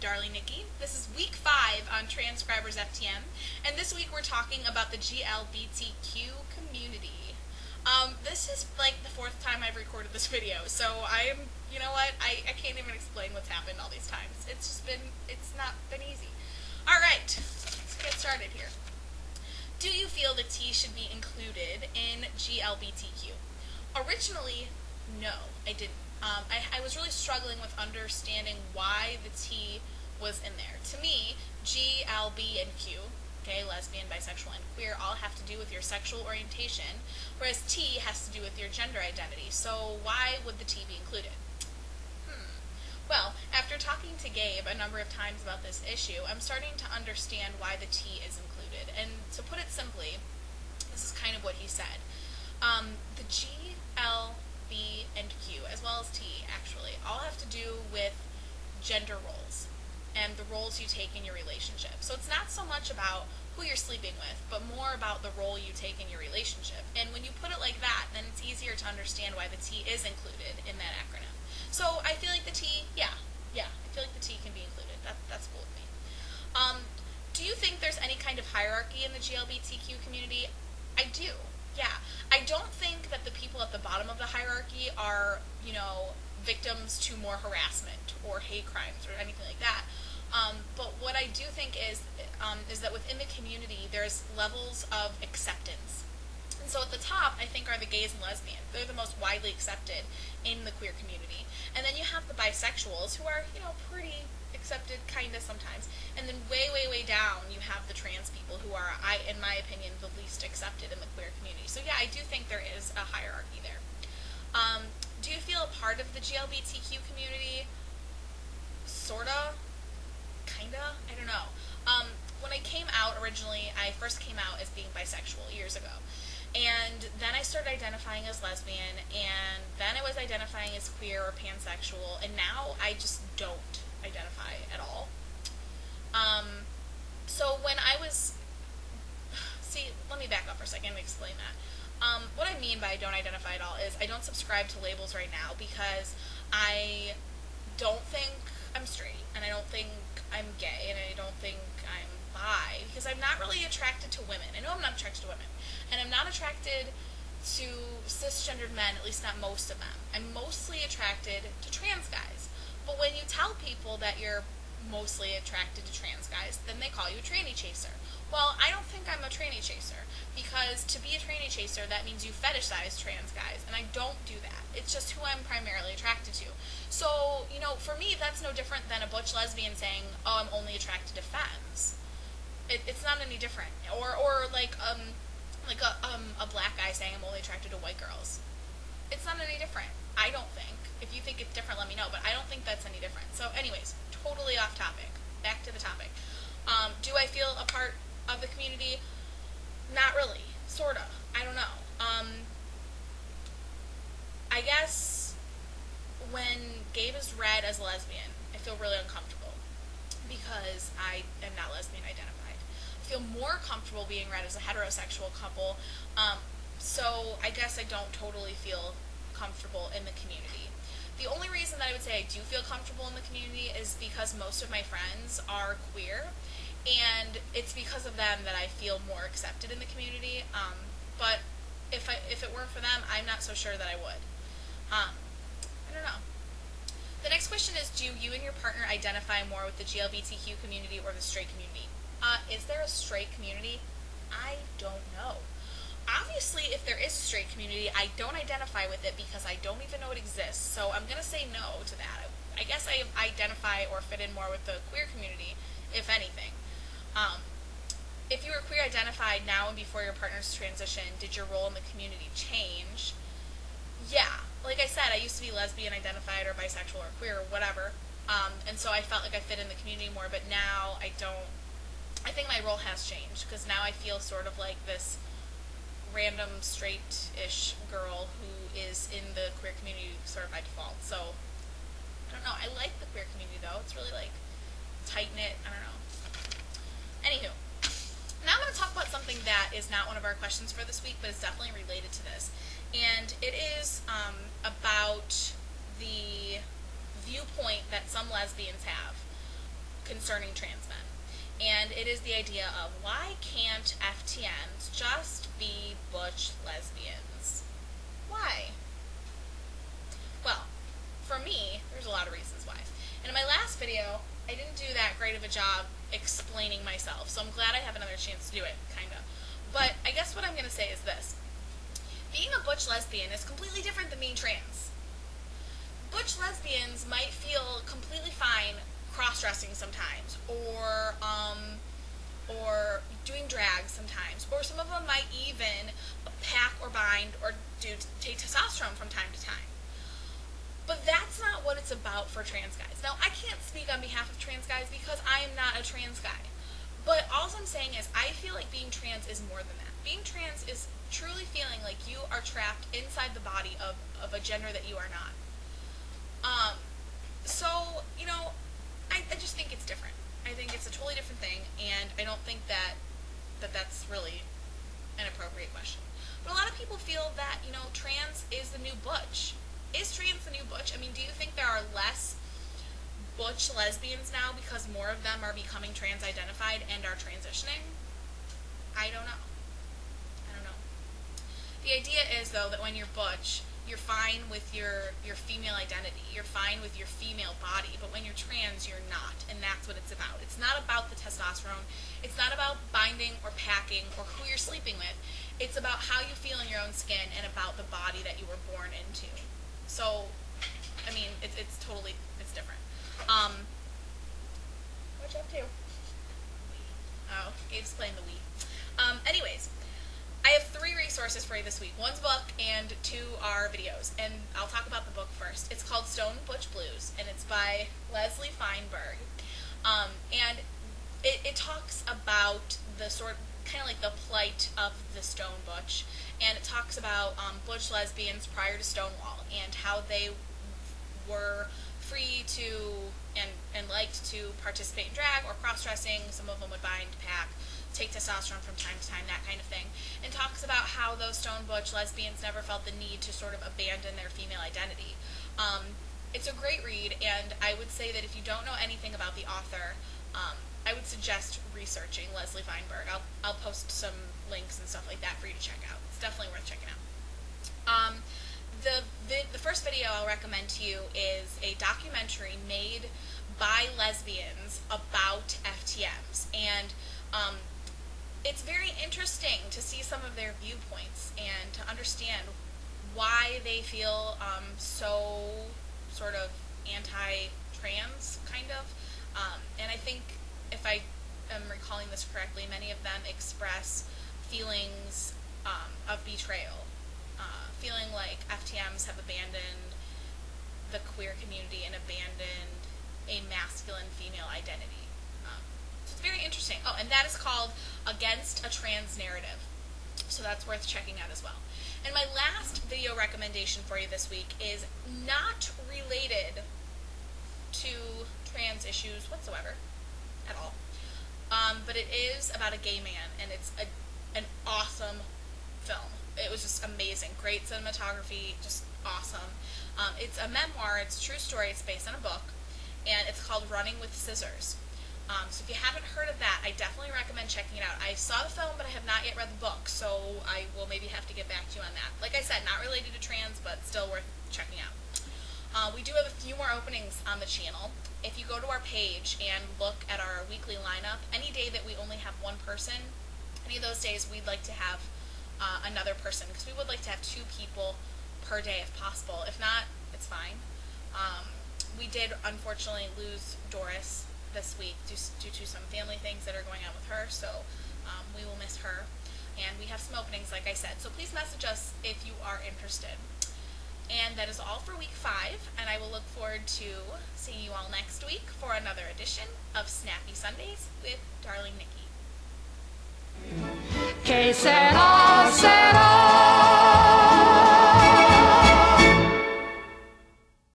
darling Nickie. This is week 5 on Transcribers FTM, and this week we're talking about the GLBTQ community. This is like the 4th time I've recorded this video, so you know what, I can't even explain what's happened all these times. It's not been easy. Alright, let's get started here. Do you feel the T should be included in GLBTQ? Originally, no, I didn't. I was really struggling with understanding why the T was in there. To me, G, L, B, and Q, okay, lesbian, bisexual, and queer, all have to do with your sexual orientation, whereas T has to do with your gender identity. So why would the T be included? Well, after talking to Gabe a number of times about this issue, I'm starting to understand why the T is included. And to put it simply, this is kind of what he said. The G, L, B, and Q, as well as T, actually, all have to do with gender roles and the roles you take in your relationship. So it's not so much about who you're sleeping with, but more about the role you take in your relationship. And when you put it like that, then it's easier to understand why the T is included in that acronym. So I feel like the T, I feel like the T can be included. That's cool with me. Do you think there's any kind of hierarchy in the GLBTQ community? I do. Yeah, I don't think that the people at the bottom of the hierarchy are, victims to more harassment or hate crimes or anything like that. But what I do think is that within the community, there's levels of acceptance. And so at the top, I think, are the gays and lesbians. They're the most widely accepted in the queer community. And then you have the bisexuals, who are, pretty accepted, kind of sometimes. And then way, way, way down, you have the trans people who are, in my opinion, the least accepted in the queer community. So yeah, I do think there is a hierarchy there. Do you feel a part of the GLBTQ community? Sorta? Kinda? I don't know. When I came out originally, I first came out as being bisexual years ago. And then I started identifying as lesbian, and then I was identifying as queer or pansexual, and now I just don't identify at all. So when I was, let me back up for a second and explain that. What I mean by don't identify at all is I don't subscribe to labels right now because I don't think I'm straight, and I don't think I'm gay, and I don't think I'm bi, because I'm not really attracted to women. I know I'm not attracted to women, and I'm not attracted to cisgendered men, at least not most of them. I'm mostly attracted to trans guys. But when you tell people that you're mostly attracted to trans guys, then they call you a tranny chaser. Well, I don't think I'm a tranny chaser, because to be a tranny chaser, that means you fetishize trans guys, and I don't do that. It's just who I'm primarily attracted to. So, for me, that's no different than a butch lesbian saying, oh, I'm only attracted to femmes. It's not any different. Or like a black guy saying I'm only attracted to white girls. It's not any different. I don't think. If you think it's different, let me know, but I don't think that's any different. So anyways, totally off topic. Back to the topic. Do I feel a part of the community? Not really. Sorta. I don't know. I guess when Gabe is read as a lesbian, I feel really uncomfortable because I am not lesbian identified. I feel more comfortable being read as a heterosexual couple, so I guess I don't totally feel comfortable in the community. The only reason that I would say I do feel comfortable in the community is because most of my friends are queer, and it's because of them that I feel more accepted in the community, but if it weren't for them, I'm not so sure that I would. I don't know. The next question is, do you and your partner identify more with the GLBTQ community or the straight community? Is there a straight community? I don't know. Obviously, if there is a straight community, I don't identify with it because I don't even know it exists, so I'm going to say no to that. I guess I identify or fit in more with the queer community, if anything. If you were queer identified now and before your partner's transition, did your role in the community change? Yeah. Like I said, I used to be lesbian identified or bisexual or queer or whatever, and so I felt like I fit in the community more, but now I don't. I think my role has changed, because now I feel sort of like this random straight-ish girl who is in the queer community sort of by default. So, I don't know. I like the queer community, though. It's really, tight-knit. I don't know. Anywho, now I'm going to talk about something that is not one of our questions for this week, but is definitely related to this. And it is about the viewpoint that some lesbians have concerning trans men. And it is the idea of, why can't FTMs just be butch lesbians? Why? Well, for me, there's a lot of reasons why. And in my last video, I didn't do that great of a job explaining myself, so I'm glad I have another chance to do it, kinda. But I guess what I'm going to say is this. Being a butch lesbian is completely different than being trans. Butch lesbians might feel completely fine cross-dressing sometimes, or doing drag sometimes, or some of them might even pack or bind or take testosterone from time to time. But that's not what it's about for trans guys. Now, I can't speak on behalf of trans guys because I am not a trans guy. But all I'm saying is, I feel like being trans is more than that. Being trans is truly feeling like you are trapped inside the body of a gender that you are not. So, you know, I just think it's different. I think it's a totally different thing, and I don't think that's really an appropriate question. But a lot of people feel that, you know, trans is the new butch. Is trans the new butch? I mean, do you think there are less butch lesbians now because more of them are becoming trans-identified and are transitioning? I don't know. The idea is, though, that when you're butch, you're fine with your female identity. You're fine with your female body. But when you're trans, you're not. And that's what it's about. It's not about the testosterone. It's not about binding or packing or who you're sleeping with. It's about how you feel in your own skin and about the body that you were born into. So, I mean, it's different. What you up to? Oh, Gabe's playing the Wii. Anyways, I have 3 resources for you this week. One's a book and 2 are videos. And I'll talk about the book first. It's called Stone Butch Blues, and it's by Leslie Feinberg. And it talks about the kind of like the plight of the stone butch, and it talks about butch lesbians prior to Stonewall and how they were free to and liked to participate in drag or cross-dressing. Some of them would bind, pack, take testosterone from time to time, that kind of thing. And talks about how those stone butch lesbians never felt the need to sort of abandon their female identity. It's a great read, and I would say that if you don't know anything about the author, I would suggest researching Leslie Feinberg. I'll post some links and stuff like that for you to check out. It's definitely worth checking out. The first video I'll recommend to you is a documentary made by lesbians about FTMs, and it's very interesting to see some of their viewpoints and to understand why they feel so sort of anti-trans, kind of. And I think, if I am recalling this correctly, many of them express feelings of betrayal, feeling like FTMs have abandoned the queer community and abandoned a masculine female identity. So it's very interesting. Oh, and that is called Against a Trans Narrative. So that's worth checking out as well. And my last video recommendation for you this week is not related to trans issues whatsoever at all. But it is about a gay man, and it's an awesome film. It was just amazing. Great cinematography, just awesome. It's a memoir, it's a true story, it's based on a book, and it's called Running with Scissors. So if you haven't heard of that, I definitely recommend checking it out. I saw the film, but I have not yet read the book, so I will maybe have to get back to you on that. Like I said, not related to trans, but still worth checking out. We do have a few more openings on the channel. If you go to our page and look at our weekly lineup, any day that we only have one person, any of those days we'd like to have another person, because we would like to have 2 people per day if possible. If not, it's fine. We did unfortunately lose Doris this week due to some family things that are going on with her, so we will miss her. And we have some openings, like I said, so please message us if you are interested. And that is all for week 5, and I will look forward to seeing you all next week for another edition of Snappy Sundays with Darling Nickie. Que será, será.